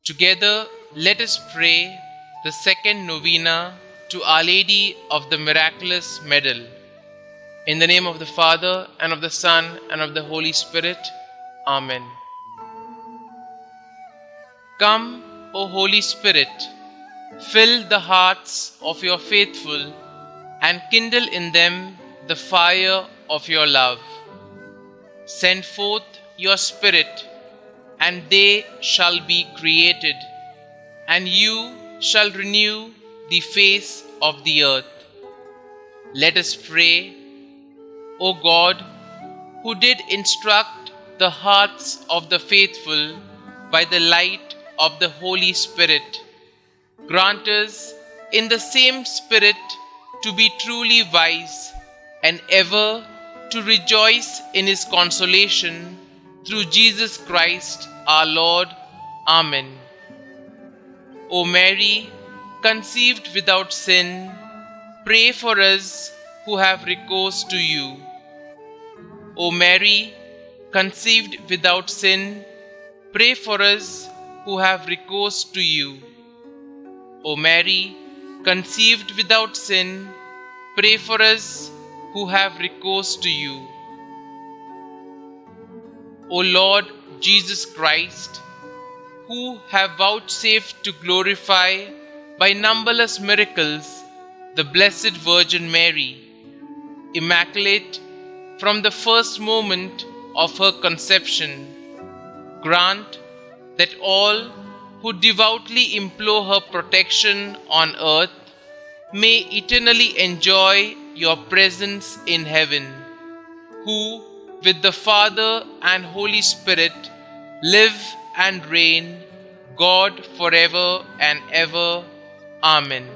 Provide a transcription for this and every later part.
Together, let us pray the second novena to Our Lady of the Miraculous Medal. In the name of the Father, and of the Son, and of the Holy Spirit. Amen. Come, O Holy Spirit, fill the hearts of your faithful and kindle in them the fire of your love. Send forth your Spirit, and they shall be created, and you shall renew the face of the earth. Let us pray. O God, who did instruct the hearts of the faithful by the light of the Holy Spirit, grant us in the same Spirit to be truly wise and ever to rejoice in His consolation through Jesus Christ our Lord. Amen. O Mary, conceived without sin, pray for us who have recourse to you. O Mary, conceived without sin, pray for us who have recourse to you. O Mary, conceived without sin, pray for us who have recourse to you. O Lord Jesus Christ, who have vouchsafed to glorify by numberless miracles the Blessed Virgin Mary, immaculate from the first moment of her conception, grant that all who devoutly implore her protection on earth may eternally enjoy your presence in heaven, who with the Father and Holy Spirit live and reign, God forever and ever. Amen.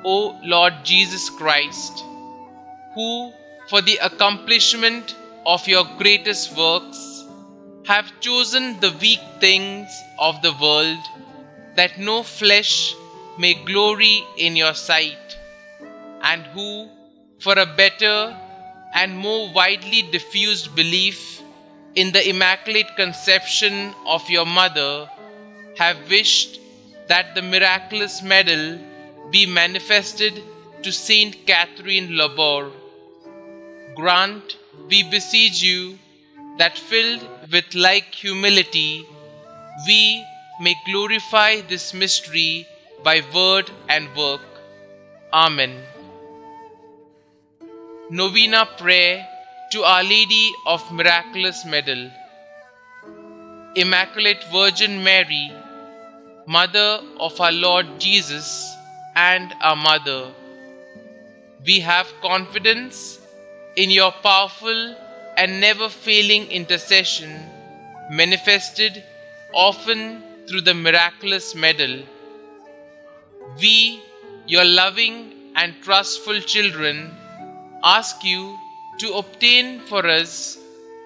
O Lord Jesus Christ, who for the accomplishment of your greatest works have chosen the weak things of the world, that no flesh may glory in your sight, and who for a better and more widely diffused belief in the Immaculate Conception of your Mother, have wished that the miraculous medal be manifested to Saint Catherine Labor. Grant, we beseech you, that filled with like humility, we may glorify this mystery by word and work. Amen. Novena Prayer to Our Lady of Miraculous Medal. Immaculate Virgin Mary, Mother of our Lord Jesus and our Mother, we have confidence in your powerful and never-failing intercession, manifested often through the miraculous medal. We, your loving and trustful children, ask you to obtain for us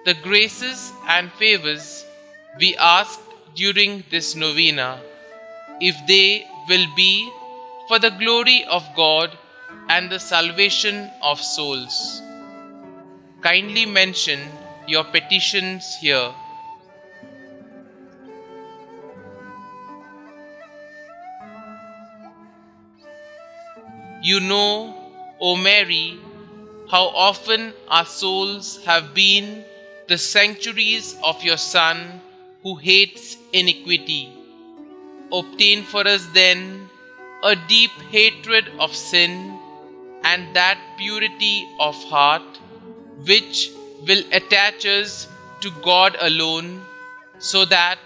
the graces and favors we ask during this novena, if they will be for the glory of God and the salvation of souls. Kindly mention your petitions here. You know, O Mary, how often our souls have been the sanctuaries of your Son who hates iniquity. Obtain for us then a deep hatred of sin and that purity of heart which will attach us to God alone, so that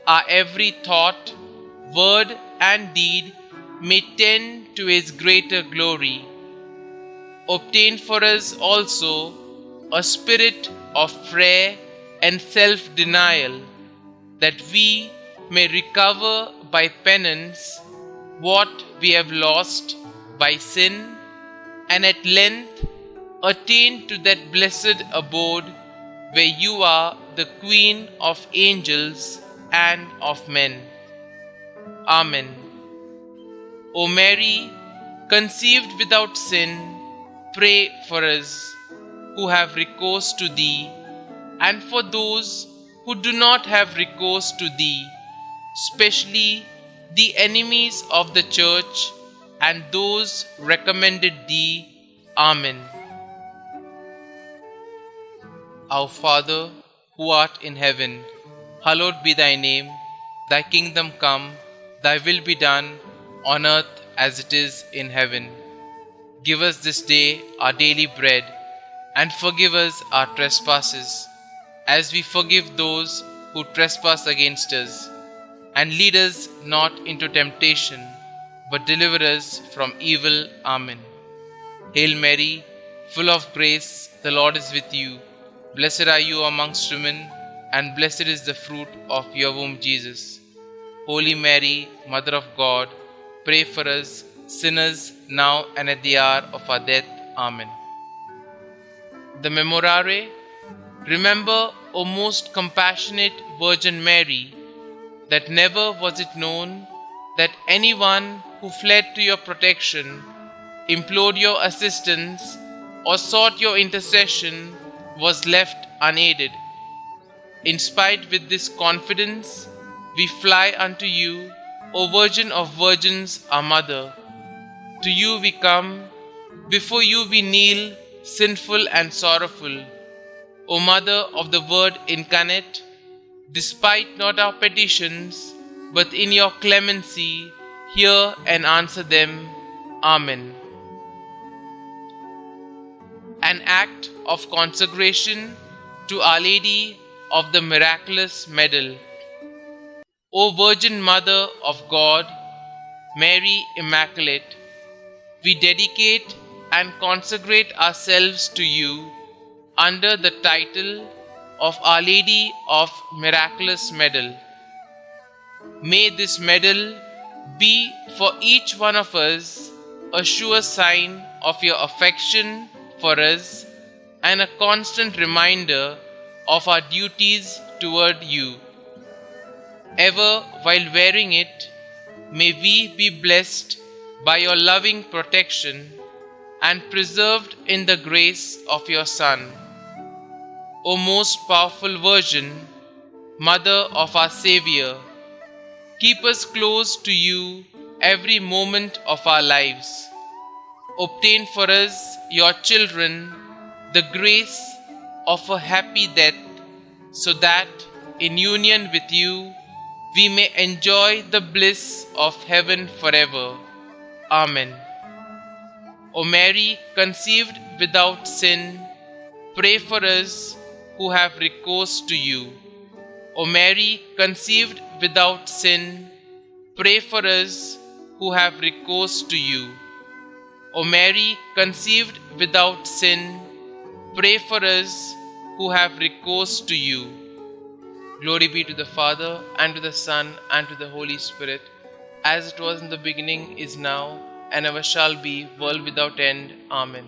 our every thought, word and deed may tend to His greater glory. Obtain for us also a spirit of prayer and self-denial, that we may recover by penance what we have lost by sin, and at length attain to that blessed abode where you are the Queen of angels and of men. Amen. O Mary, conceived without sin, pray for us who have recourse to Thee, and for those who do not have recourse to thee, especially the enemies of the church and those recommended thee. Amen. Our Father, who art in heaven, hallowed be thy name. Thy kingdom come, thy will be done, on earth as it is in heaven. Give us this day our daily bread, and forgive us our trespasses, as we forgive those who trespass against us. And lead us not into temptation, but deliver us from evil. Amen. Hail Mary, full of grace, the Lord is with you. Blessed are you amongst women, and blessed is the fruit of your womb, Jesus. Holy Mary, Mother of God, pray for us sinners now and at the hour of our death. Amen. The Memorare. Remember, O most compassionate Virgin Mary, that never was it known that anyone who fled to your protection, implored your assistance, or sought your intercession was left unaided. Inspired with this confidence, we fly unto you, O Virgin of Virgins, our Mother. To you we come, before you we kneel, sinful and sorrowful. O Mother of the Word incarnate, despite not our petitions, but in your clemency, hear and answer them. Amen. An act of consecration to Our Lady of the Miraculous Medal. O Virgin Mother of God, Mary Immaculate, we dedicate and consecrate ourselves to you under the title of Our Lady of Miraculous Medal. May this medal be for each one of us a sure sign of your affection for us and a constant reminder of our duties toward you. Ever while wearing it, may we be blessed by your loving protection and preserved in the grace of your Son. O most powerful Virgin, Mother of our Xavier, keep us close to you every moment of our lives. Obtain for us, your children, the grace of a happy death, so that, in union with you, we may enjoy the bliss of heaven forever. Amen. O Mary, conceived without sin, pray for us who have recourse to you. O Mary, conceived without sin, pray for us who have recourse to you. O Mary, conceived without sin, pray for us who have recourse to you. Glory be to the Father, and to the Son, and to the Holy Spirit, as it was in the beginning, is now, and ever shall be, world without end. Amen.